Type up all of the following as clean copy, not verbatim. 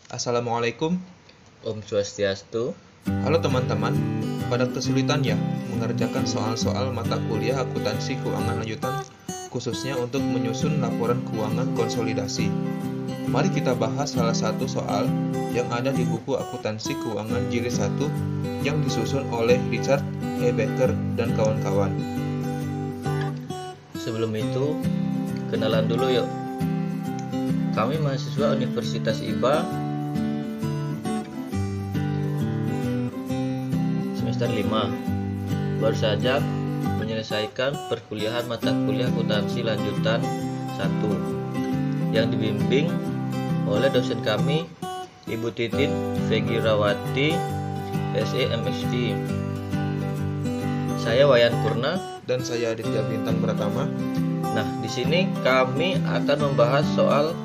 Assalamualaikum. Om Swastiastu. Halo teman-teman, pada kesulitannya mengerjakan soal-soal mata kuliah akuntansi keuangan lanjutan khususnya untuk menyusun laporan keuangan konsolidasi. Mari kita bahas salah satu soal yang ada di buku akuntansi keuangan jilid 1 yang disusun oleh Richard E. Becker dan kawan-kawan. Sebelum itu, kenalan dulu yuk. Kami mahasiswa Universitas IPA semester 5. Baru saja menyelesaikan perkuliahan mata kuliah akuntansi lanjutan 1 yang dibimbing oleh dosen kami Ibu Titin Vegirawati SE MSc. Saya Wayan Purna Dan saya Aditya Bintang Pratama. Nah, di sini kami akan membahas soal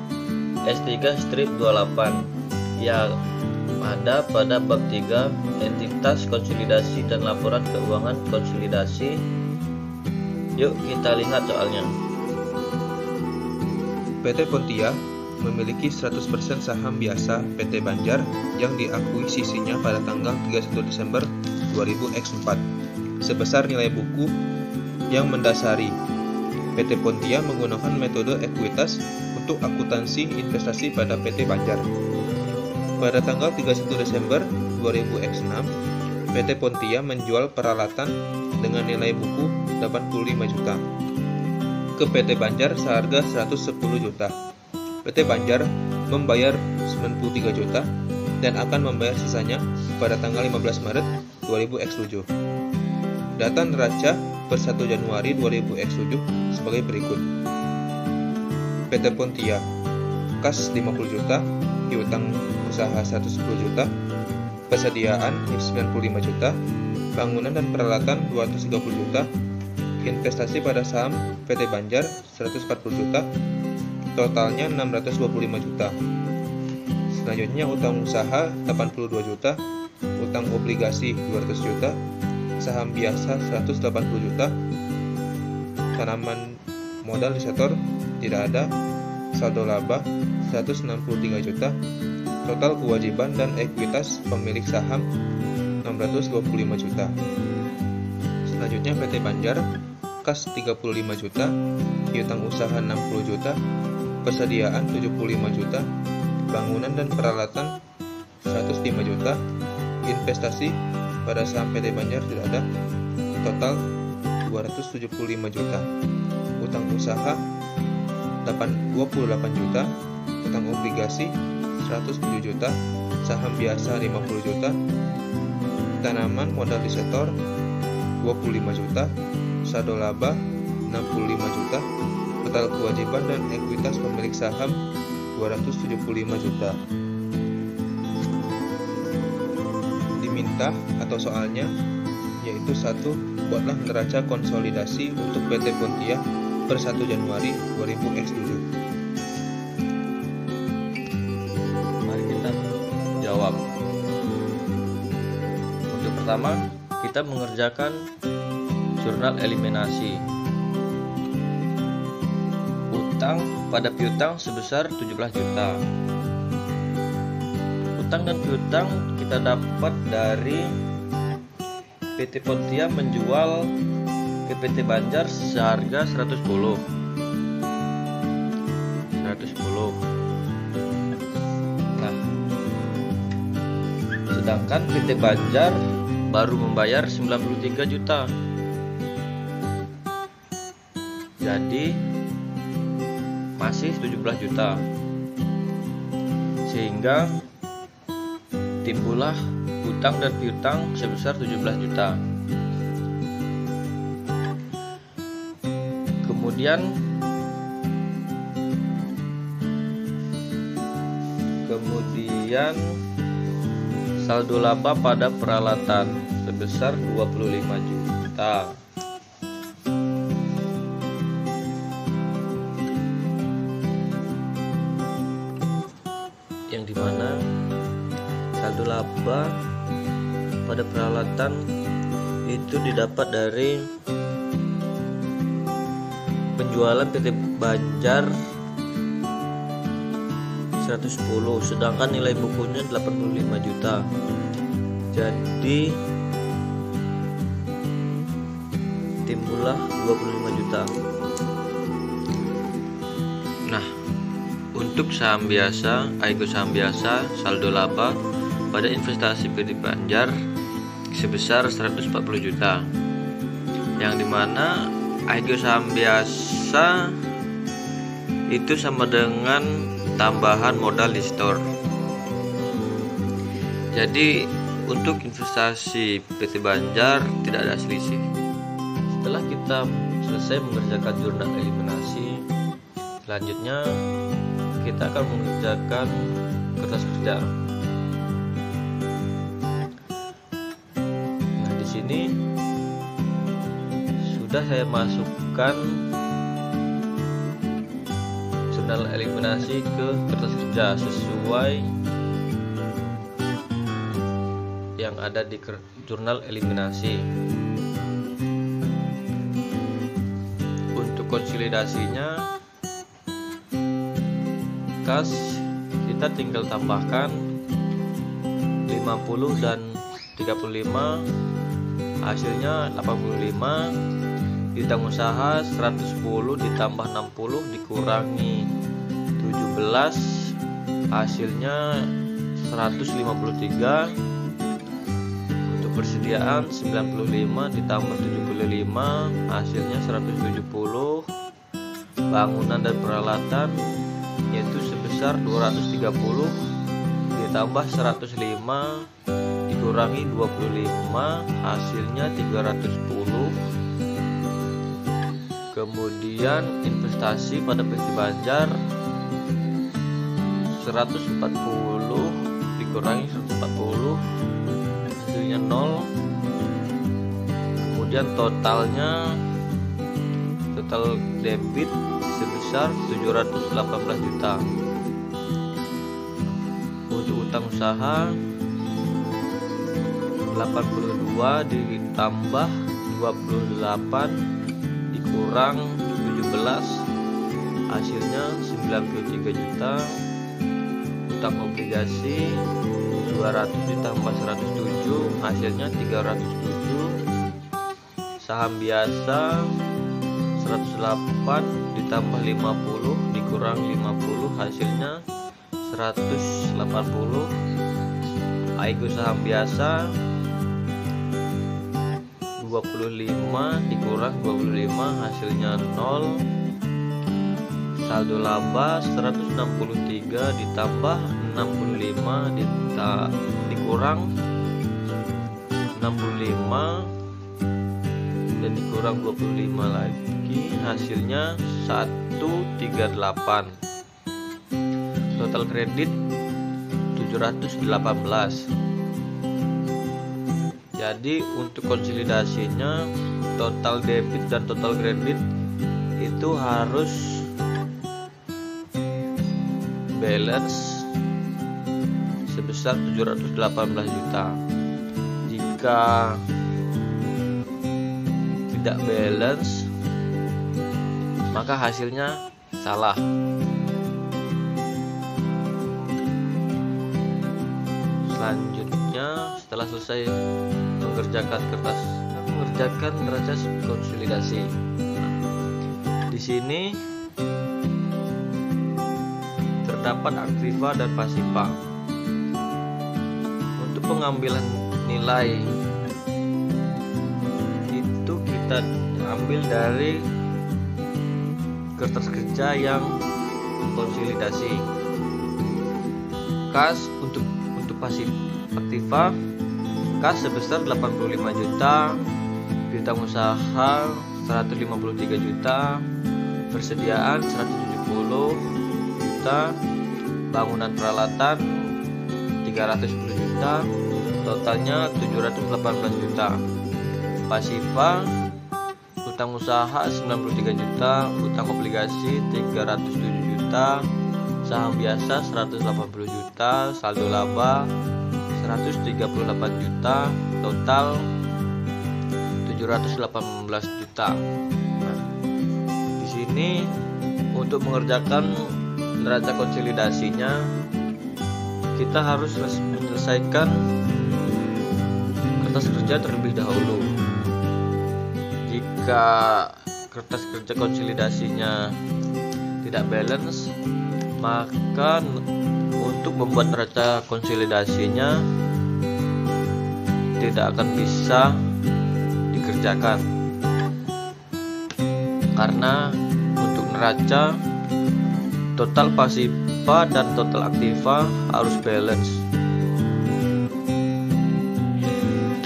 S3 strip 28 yang ada pada bab 3 entitas konsolidasi dan laporan keuangan konsolidasi. Yuk kita lihat soalnya. PT Pontia memiliki 100% saham biasa PT Banjar yang diakuisisinya pada tanggal 31 Desember 2000X4 sebesar nilai buku yang mendasari. PT Pontia menggunakan metode ekuitas untuk akuntansi investasi pada PT Banjar. Pada tanggal 31 Desember 2000X6, PT Pontia menjual peralatan dengan nilai buku 85 juta ke PT Banjar seharga 110 juta. PT Banjar membayar 93 juta dan akan membayar sisanya pada tanggal 15 Maret 2000X7. Data neraca per 1 Januari 2000X7 sebagai berikut. PT Pontia kas 50 juta, piutang usaha 110 juta, persediaan 95 juta, bangunan dan peralatan 230 juta, investasi pada saham PT Banjar 140 juta, totalnya 625 juta. Selanjutnya utang usaha 82 juta, utang obligasi 200 juta, saham biasa 180 juta, tanaman modal di sektor tidak ada, saldo laba 163 juta, total kewajiban dan ekuitas pemilik saham 625 juta. Selanjutnya PT Banjar kas 35 juta, piutang usaha 60 juta, persediaan 75 juta, bangunan dan peralatan 105 juta, investasi pada saham PT Banjar tidak ada, total 275 juta, utang usaha 28 juta, utang obligasi 107 juta, saham biasa 50 juta, tanaman modal di sektor 25 juta, saldo laba 65 juta, total kewajiban dan ekuitas pemilik saham 275 juta. Diminta atau soalnya yaitu 1. Buatlah neraca konsolidasi untuk PT Pontia per 1 Januari 2000X7. Mari kita jawab. Untuk pertama, kita mengerjakan jurnal eliminasi. Utang pada piutang sebesar 17 juta. Utang dan piutang kita dapat dari PT Pontia menjual ke PT Banjar seharga 110. Nah, sedangkan PT Banjar baru membayar 93 juta. Jadi masih 17 juta. Sehingga timbullah utang dan piutang sebesar 17 juta. Kemudian saldo laba pada peralatan sebesar 25 juta. Yang dimana saldo laba pada peralatan itu didapat dari penjualan PT Banjar 110, sedangkan nilai bukunya 85 juta. Jadi timbullah 25 juta. Nah, untuk saham biasa, Aigo saham biasa, saldo laba pada investasi PT Banjar sebesar 140 juta. Yang dimana Aigo saham biasa itu sama dengan tambahan modal di store. Jadi untuk investasi PT Banjar tidak ada selisih. Setelah kita selesai mengerjakan jurnal eliminasi, selanjutnya kita akan mengerjakan kertas kerja. Nah, di sini sudah saya masukkan jurnal eliminasi ke kertas kerja sesuai yang ada di jurnal eliminasi. Untuk konsolidasinya, kas kita tinggal tambahkan 50 dan 35, hasilnya 85. Bidang usaha 110 ditambah 60 dikurangi 17, hasilnya 153. Untuk persediaan 95 ditambah 75, hasilnya 170. Bangunan dan peralatan yaitu sebesar 230 ditambah 105 dikurangi 25, hasilnya 310. Kemudian investasi pada PT Banjar 140 dikurangi 140, hasilnya 0. Kemudian total debit sebesar 718 juta. Untuk utang usaha 82 ditambah 28 kurang 17, hasilnya 93 juta. Utang obligasi 200 ditambah 107, hasilnya 307. Saham biasa 108 ditambah 50 dikurang 50, hasilnya 180. Aigo saham biasa 25 dikurang 25, hasilnya 0. Saldo laba 163 ditambah 65 dikurang 65 dan dikurang 25 lagi, hasilnya 138. Total kredit 718. Jadi untuk konsolidasinya, total debit dan total kredit itu harus balance sebesar 718 juta. Jika tidak balance, maka hasilnya salah. Selanjutnya, setelah selesai mengerjakan neraca konsolidasi. Di sini terdapat aktiva dan pasiva. Untuk pengambilan nilai itu kita ambil dari kertas kerja yang konsolidasi. Kas untuk pasif aktiva, kas sebesar 85 juta, piutang usaha 153 juta, persediaan 170 juta, bangunan peralatan 310 juta, totalnya 718 juta. Pasiva, utang usaha 93 juta, utang obligasi 307 juta, saham biasa 180 juta, saldo laba 138 juta, total 718 juta. Nah, di sini untuk mengerjakan neraca konsolidasinya, kita harus menyelesaikan kertas kerja terlebih dahulu. Jika kertas kerja konsolidasinya tidak balance, maka untuk membuat neraca konsolidasinya tidak akan bisa dikerjakan, karena untuk neraca total pasifa dan total aktiva harus balance.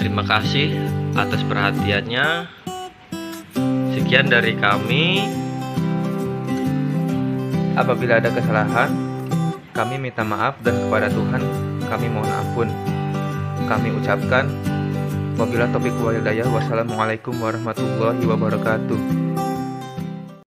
Terima kasih atas perhatiannya. Sekian dari kami. Apabila ada kesalahan, kami minta maaf, dan kepada Tuhan kami mohon ampun. Kami ucapkan wabillahi taufiq wal hidayah. Wassalamualaikum warahmatullahi wabarakatuh.